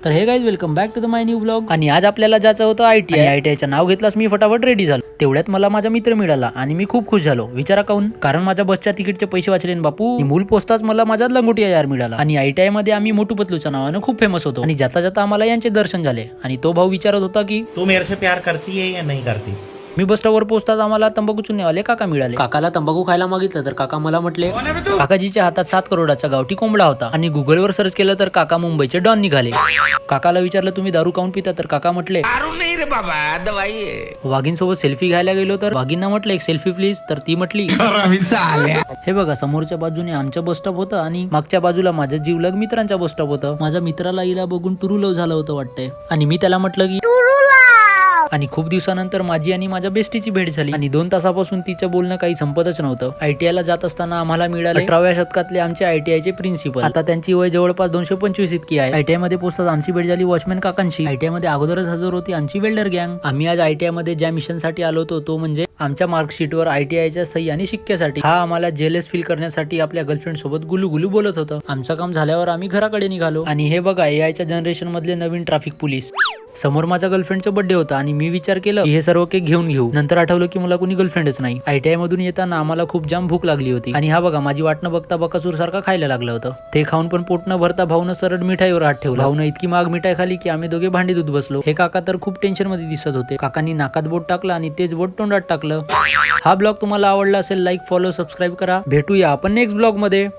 तर hey guys welcome back to the my new blog. आणि आज आपल्याला जायचं होतं आयटीआयचं नाव घेतलास मी फटाफट रेडी झालो. तेवढ्यात मला माझा मित्र मिळाला आणि मी खूप खुश झालो. विचारा काऊन? कारण माझ्या बसच्या तिकीटचे पैसे वाचले बापू. मूल पोचताच मला माझा लंगोटिया यार मिळाला. आणि आयटीआय मध्ये आम्ही मोटू पतलूच्या नावानं खूप फेमस होतो. आणि जाता जाता आम्हाला यांचे दर्शन झाले. आणि तो भाऊ विचारत होता की तू मेरे से प्यार करती है या नहीं करती. मी बस स्टॉपवर पोहोचताच आम्हाला तंबाखू चुननेवाले काका मिळाले. काकाला तंबाखू खायला मागितलं तर काका मला म्हटले, काकाजीच्या हातात 7 करोडाचा गावठी कोंबडा होता. आणि गुगलवर सर्च केलं तर काका मुंबईचे डॉन निघाले. काकाला विचारलं तुम्ही दारू काऊन पिता तर काका म्हटले दारू नाही रे बाबा, दवाई आहे. वाघींसोबत सेल्फी घ्यायला गेलो तर वाघींना म्हटलं एक सेल्फी प्लीज. तर ती म्हटली हे बघा समोरच्या बाजूने आमच्या बस स्टॉप होतं आणि मागच्या बाजूला माझ्या जीवलग मित्रांच्या बस स्टॉप होतं. माझ्या मित्राला हिला बघून टुरू लव झालं होतं वाटतंय. आणि मी त्याला म्हटलं की आणि खूप दिवसानंतर माझी आणि माझ्या बेस्टीची भेट झाली. आणि 2 तासापासून तिचं बोलणं काही संपतच नव्हतं. आयटीआयला जात असताना आम्हाला मिळाले 18व्या शतकातले आमचे आयटीआयचे प्रिन्सिपल. आता त्यांची वय जवळपास 225 इतकी आहे. आयटीआय मध्ये पोहोचताच आमची भेट झाली वॉचमॅन काकांशी. आयटीआय मध्ये अगोदरच हजर होती आमची वेल्डर गँग. आम्ही आज आयटीआय मध्ये ज्या मिशन साठी आलो होतो तो म्हणजे आमच्या मार्कशीटवर आयटीआयच्या सही आणि शिक्क्यासाठी. हा आम्हाला जेलस फील करण्यासाठी आपल्या गर्लफ्रेंड सोबत गुलू बोलत होतं. आमचं काम झाल्यावर आम्ही घराकडे निघालो. आणि हे बघा एआयच्या जनरेशन मधले नवीन ट्रॅफिक पोलीस. समोर माझ्या गर्लफ्रेंडचा बर्थडे होता आणि मी विचार केलं की हे सर्व केक घेऊन घेऊ. नंतर आठवलं की मला कोणी गर्लफ्रेंडच नाही. आयटीआय मधून येताना आम्हाला खूप जाम भूक लागली होती. आणि हा बघा माझी वाट न बघता बकासूर सारखा खायला लागलं होतं. ते खाऊन पण पोट न भरता भाऊनं सरळ मिठाईवर हात ठेवला. भाऊनं इतकी महाग मिठाई खाली की आम्ही दोघे भांडी दूध बसलो. हे काका तर खूप टेन्शन मध्ये दिसत होते. काकांनी नाकात बोट टाकलं आणि तेच बोट तोंडात टाकलं. हा ब्लॉग तुम्हाला आवडला असेल लाईक फॉलो सबस्क्राईब करा. भेटूया आपण नेक्स्ट ब्लॉग मध्ये.